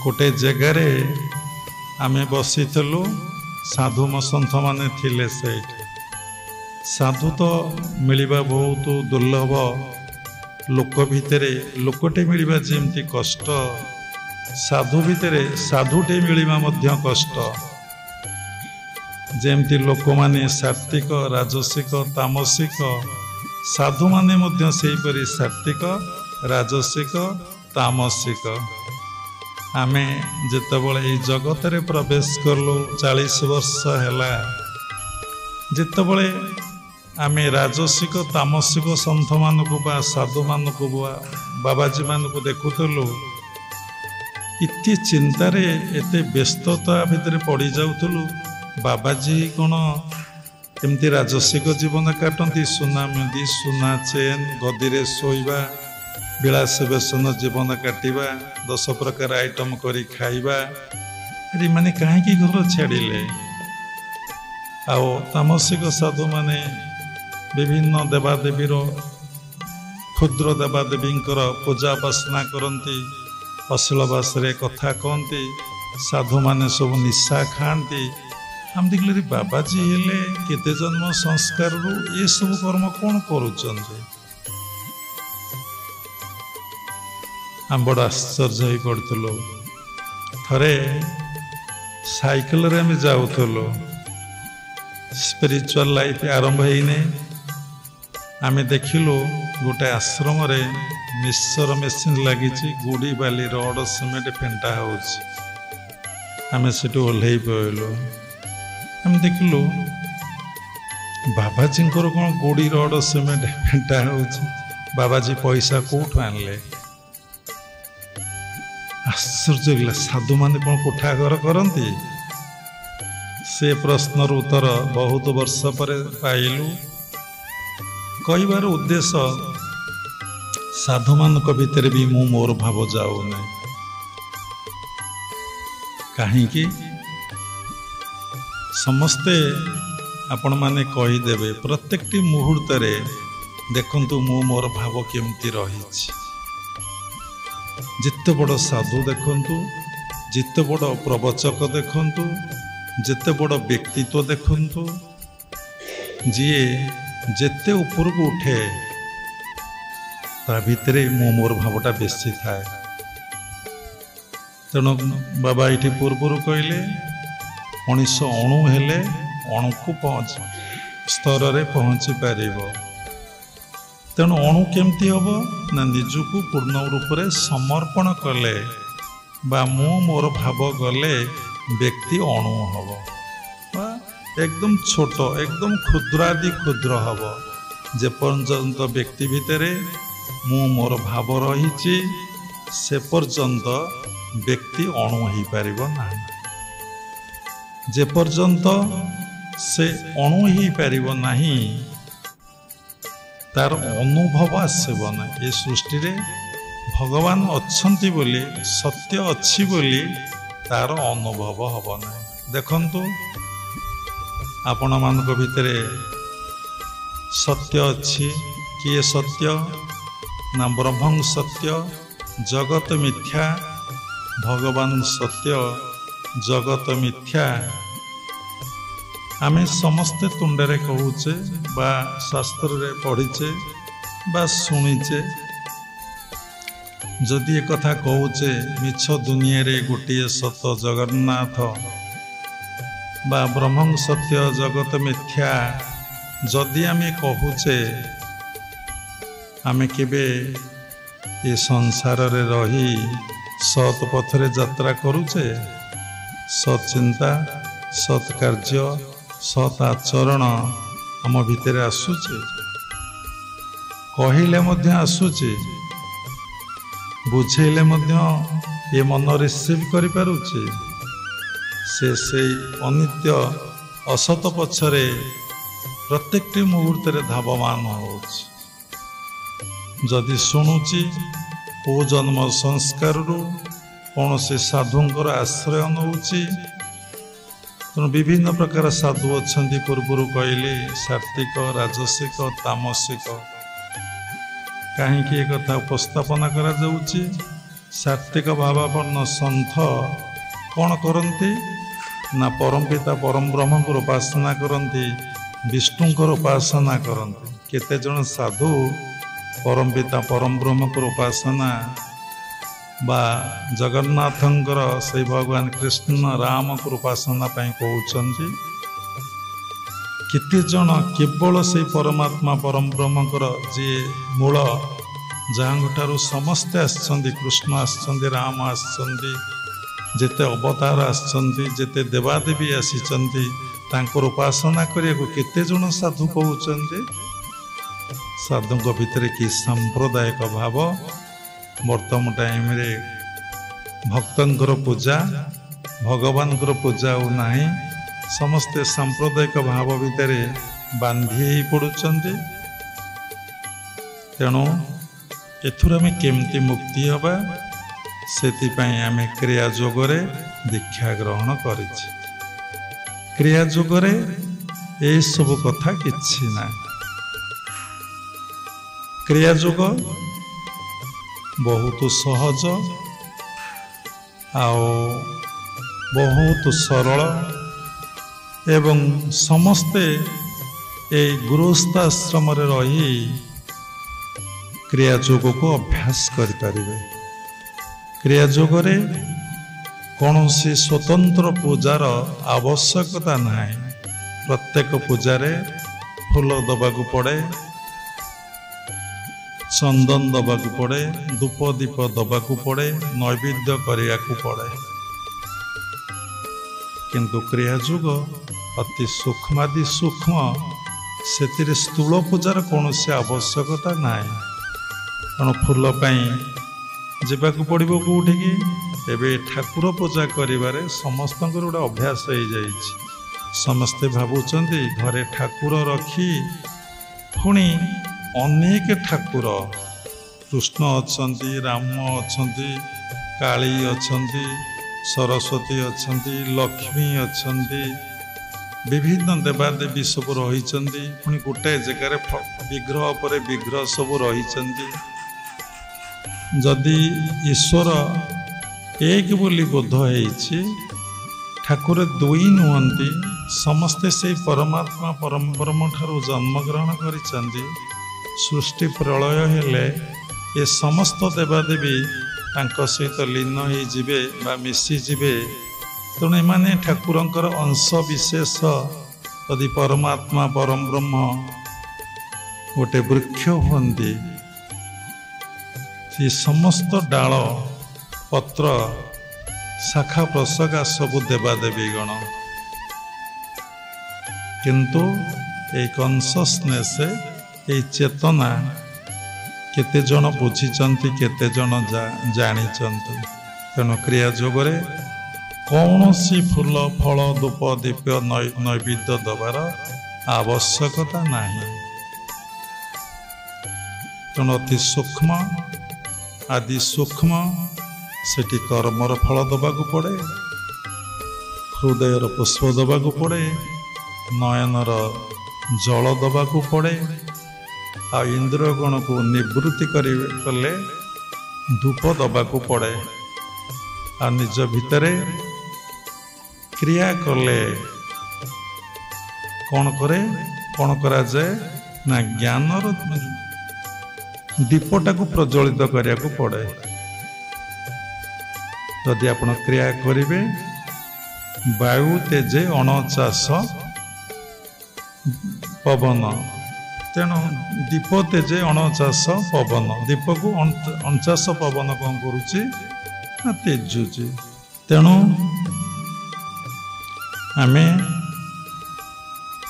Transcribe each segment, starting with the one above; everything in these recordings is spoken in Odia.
गोटे जगार आम बसीलु साधु सन्थ माने थिले सेठ साधु तो मिलवा बहुत दुर्लभ लोक भितर लोकटे मिलवा जमती कष्ट साधु भितर साधुटे मिलवा मध्य कष्ट जेमती लोक माने सात्विक राजसिक तामसिक साधु माने मध्य सेहीपरि सात्विक राजसिक तामसिक आमे जेतबळे जगत रे प्रवेश करलु 40 वर्ष हैला जेतबळे आमे राजसिक तामसिक सन्थ मानकु बा साधु मानकु बा बाबाजी मानकु देखुतलु इति चिंतारे एते व्यस्तता भितर पड़ी जाउतलु बाबाजी कोन एमती राजसिक जीवन काटती सुना मेहंदी सुना चेन गदीरे शोइबा विलास व्यसन जीवन काटिबा 10 प्रकार आइटम करी खाइबा अरे माने कहीं घर छाड़िले आओ तामसिक साधु माने विभिन्न देवादेवीर क्षुद्र देवादेवी पूजा उपासना करती अश्लील भाषा कथा कहती साधु माने सब निशा खाती हम देखले बाबाजी हेले केते जन्म संस्कार रु ये सब कर्म कौन करुचंदे हम बड़ आश्चर्य हो पड़ुलो थरे साइकिल रे हम जाउथलो स्पिरिचुअल लाइफ आरंभ होने आम देखिलु गोटे आश्रम रे मिक्सर मेसीन लगी गुड़ी बाली रड सीमेंट फेंटा हो आम से ओह्ल पड़ू हम देखिलु बाबाजी कौन गुड़ी रड सीमेंट फेंटा हो बाबाजी पैसा कौटू आनले आश्चर्य लगे साधु माने कौन कोठा घर करती से प्रश्नर उत्तर बहुत वर्ष पर पाइलु कहबार उद्देश्य साधु मान भितर भी मु मोर भाव जाऊना कहीं समस्ते आपण माने कहीदेवे प्रत्येक मुहूर्त देखंतु मु मोर भाव केमती रही जिते बड़ साधु देखंतु जिते बड़ प्रवचक देखंतु जिते बड़ व्यक्तित्व देखंतु जी जेते ऊपर को उठे ता भितर मो मोर भावटा बेसी थाए तेणु बाबा ये पूर्वर कहले मनीष अणु हेले अणु को स्तर रे पहुँची पार तेणु अणु केमती हम ना निजक पूर्ण रूप से समर्पण कले बा मु मोर भाव गले व्यक्ति अणु हम एकदम छोट एकदम क्षुद्रादि क्षुद्र हम जे पर्यंत व्यक्ति भितर मु मोर भाव रही से पर्यंत व्यक्ति अणु हो पार ना जे पर्यंत से अणु हो पार ना तार अनुभव आसब ना ये सृष्टि रे भगवान अच्छी बोली सत्य अच्छी बोली तार अनुभव हम ना देखंतु आपण मान भितर सत्य अच्छी किए सत्य ना ब्रह्म सत्य जगत मिथ्या भगवान सत्य जगत मिथ्या आमे समस्ते तुंडरे कहूचे बा शास्त्र रे पढ़ीचे बा शुणीचे जदि एक कथा कहूचे मिछ दुनिया रे गोटे सत जगन्नाथ बा ब्रह्म सत्य जगत मिथ्या जदि आमे कहूचे आमे केबे ये संसार रे रही सत पथरे यात्रा करूचे सत चिंता सत कार्य सत आचरण आम भितर आसुचे कहले मध्य आसुचे बुझेले मध्य ये मन रिसीव करि पारुचे से अनित्य असत पछरे प्रत्येक मुहूर्त धावमान हो जदि शुणुची ओ जन्म संस्कार कौन से साधुंकर आश्रय नौची तेणु विभिन्न प्रकार साधु अच्छा पूर्वर कहले सात्विक राजसिक तामसिक कहीं एक उपस्थापना करा ସାତ୍ତ୍ୱିକ ଭାବାପନ୍ନ ସନ୍ଥ କ'ଣ କରନ୍ତି ନା ପରମପିତା ପରମ ବ୍ରହ୍ମଙ୍କର ଉପାସନା କରନ୍ତି, ବିଷ୍ଣୁଙ୍କର ଉପାସନା କରନ୍ତି। କେତେଜଣ ସାଧୁ ପରମପିତା ପରମ ବ୍ରହ୍ମଙ୍କର ଉପାସନା ବା ଜଗନ୍ନାଥଙ୍କର ସେଇ ଭଗବାନ କୃଷ୍ଣ ରାମଙ୍କର ଉପାସନା ପାଇଁ କହୁଛନ୍ତି। କେତେଜଣ କେବଳ ସେଇ ପରମାତ୍ମା ପରମ ବ୍ରହ୍ମଙ୍କର ଯିଏ ମୂଳ, ଯାହାଙ୍କଠାରୁ ସମସ୍ତେ ଆସିଛନ୍ତି, କୃଷ୍ଣ ଆସିଛନ୍ତି, ରାମ ଆସିଛନ୍ତି, ଯେତେ ଅବତାର ଆସିଛନ୍ତି, ଯେତେ ଦେବାଦେବୀ ଆସିଛନ୍ତି, ତାଙ୍କର ଉପାସନା କରିବାକୁ କେତେଜଣ ସାଧୁ କହୁଛନ୍ତି। ସାଧୁଙ୍କ ଭିତରେ କି ସାମ୍ପ୍ରଦାୟିକ ଭାବ। ବର୍ତ୍ତମାନ ଟାଇମରେ ଭକ୍ତଙ୍କର ପୂଜା, ଭଗବାନଙ୍କର ପୂଜା ଆଉ ନାହିଁ। ସମସ୍ତେ ସାମ୍ପ୍ରଦାୟିକ ଭାବ ଭିତରେ ବାନ୍ଧି ହେଇ ପଡ଼ୁଛନ୍ତି। ତେଣୁ ଏଥିରୁ ଆମେ କେମିତି ମୁକ୍ତି ହେବା, ସେଥିପାଇଁ ଆମେ କ୍ରିୟା ଯୋଗରେ ଦୀକ୍ଷା ଗ୍ରହଣ କରିଛେ। କ୍ରିୟା ଯୋଗରେ ଏସବୁ କଥା କିଛି ନାହିଁ। କ୍ରିୟା ଯୋଗ ବହୁତ ସହଜ ଆଉ ବହୁତ ସରଳ ଏବଂ ସମସ୍ତେ ଏଇ ଗୃହସ୍ଥାଶ୍ରମରେ ରହି କ୍ରିୟା ଯୋଗକୁ ଅଭ୍ୟାସ କରିପାରିବେ। କ୍ରିୟା ଯୋଗରେ କୌଣସି ସ୍ୱତନ୍ତ୍ର ପୂଜାର ଆବଶ୍ୟକତା ନାହିଁ। ପ୍ରତ୍ୟେକ ପୂଜାରେ ଫୁଲ ଦେବାକୁ ପଡ଼େ, ଚନ୍ଦନ ଦେବାକୁ ପଡ଼େ, ଧୂପ ଦୀପ ଦେବାକୁ ପଡ଼େ, ନୈବେଦ୍ୟ କରିବାକୁ ପଡ଼େ। କିନ୍ତୁ କ୍ରିୟା ଯୋଗ ଅତି ସୂକ୍ଷ୍ମାଦି ସୂକ୍ଷ୍ମ, ସେଥିରେ ସ୍ଥୂଳ ପୂଜାର କୌଣସି ଆବଶ୍ୟକତା ନାହିଁ। ତେଣୁ ଫୁଲ ପାଇଁ ଯିବାକୁ ପଡ଼ିବ କେଉଁଠିକି? ଏବେ ଠାକୁର ପୂଜା କରିବାରେ ସମସ୍ତଙ୍କର ଗୋଟେ ଅଭ୍ୟାସ ହେଇଯାଇଛି। ସମସ୍ତେ ଭାବୁଛନ୍ତି ଘରେ ଠାକୁର ରଖି ପୁଣି ଅନେକ ଠାକୁର, କୃଷ୍ଣ ଅଛନ୍ତି, ରାମ ଅଛନ୍ତି, କାଳୀ ଅଛନ୍ତି, ସରସ୍ୱତୀ ଅଛନ୍ତି, ଲକ୍ଷ୍ମୀ ଅଛନ୍ତି, ବିଭିନ୍ନ ଦେବାଦେବୀ ସବୁ ରହିଛନ୍ତି। ପୁଣି ଗୋଟାଏ ଜାଗାରେ ବିଗ୍ରହ ପରେ ବିଗ୍ରହ ସବୁ ରହିଛନ୍ତି। ଯଦି ଈଶ୍ୱର ଏକ ବୋଲି ବୋଧ ହେଇଛି, ଠାକୁର ଦୁଇ ନୁହନ୍ତି, ସମସ୍ତେ ସେଇ ପରମାତ୍ମା ପରମ ବ୍ରହ୍ମଠାରୁ ଜନ୍ମଗ୍ରହଣ କରିଛନ୍ତି। ସୃଷ୍ଟି ପ୍ରଳୟ ହେଲେ ଏ ସମସ୍ତ ଦେବାଦେବୀ ତାଙ୍କ ସହିତ ଲୀନ ହେଇଯିବେ ବା ମିଶିଯିବେ। ତେଣୁ ଏମାନେ ଠାକୁରଙ୍କର ଅଂଶ ବିଶେଷ। ଯଦି ପରମାତ୍ମା ପରମ ବ୍ରହ୍ମ ଗୋଟେ ବୃକ୍ଷ ହୁଅନ୍ତି, ସେ ସମସ୍ତ ଡାଳ ପତ୍ର ଶାଖା ପ୍ରଶାଖା ସବୁ ଦେବାଦେବୀ ଗଣ। କିନ୍ତୁ ଏଇ କନସସନେସ୍, ଏଇ ଚେତନା କେତେଜଣ ବୁଝିଛନ୍ତି, କେତେଜଣ ଜାଣିଛନ୍ତି। ତେଣୁ କ୍ରିୟା ଯୋଗରେ କୌଣସି ଫୁଲ ଫଳ ଧୂପ ଦୀପ ନୈବେଦ୍ୟ ଦେବାର ଆବଶ୍ୟକତା ନାହିଁ। ତେଣୁ ଅତି ସୂକ୍ଷ୍ମ ଆଦି ସୂକ୍ଷ୍ମ, ସେଠି କର୍ମର ଫଳ ଦେବାକୁ ପଡ଼େ, ହୃଦୟର ପୁଷ୍ପ ଦେବାକୁ ପଡ଼େ, ନୟନର ଜଳ ଦେବାକୁ ପଡ଼େ, ଆଉ ଇନ୍ଦ୍ରିୟଗଣକୁ ନିବୃତ୍ତି କଲେ ଧୂପ ଦେବାକୁ ପଡ଼େ। ଆଉ ନିଜ ଭିତରେ କ୍ରିୟା କଲେ କ'ଣ କରାଯାଏ ନା ଜ୍ଞାନର ଦୀପଟାକୁ ପ୍ରଜ୍ୱଳିତ କରିବାକୁ ପଡ଼େ। ଯଦି ଆପଣ କ୍ରିୟା କରିବେ, ବାୟୁ ତେଜେ ଅଣଚାଷ ପବନ। ତେଣୁ ଦୀପ ତେଜେ ଅଣଚାଷ ପବନ। ଦୀପକୁ ଅଣଚାଷ ପବନ କ'ଣ କରୁଛି ନା ତେଜୁଛି। ତେଣୁ ଆମେ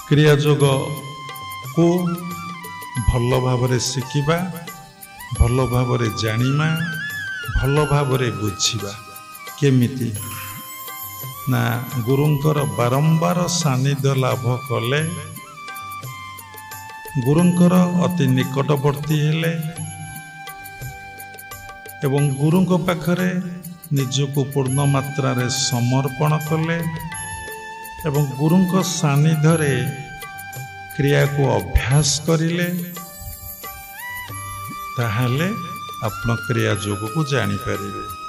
କ୍ରିୟା ଯୋଗକୁ ଭଲ ଭାବରେ ଶିଖିବା, ଭଲ ଭାବରେ ଜାଣିବା, ଭଲ ଭାବରେ ବୁଝିବା। କେମିତି ନା ଗୁରୁଙ୍କର ବାରମ୍ବାର ସାନ୍ନିଧ୍ୟ ଲାଭ କଲେ, ଗୁରୁଙ୍କର ଅତି ନିକଟବର୍ତ୍ତୀ ହେଲେ ଏବଂ ଗୁରୁଙ୍କ ପାଖରେ ନିଜକୁ ପୂର୍ଣ୍ଣ ମାତ୍ରାରେ ସମର୍ପଣ କଲେ ଏବଂ ଗୁରୁଙ୍କ ସାନ୍ନିଧ୍ୟରେ କ୍ରିୟାକୁ ଅଭ୍ୟାସ କରିଲେ, ତାହେଲେ ଆତ୍ମକ୍ରିୟା ଯୋଗକୁ ଜାଣିପାରିବେ।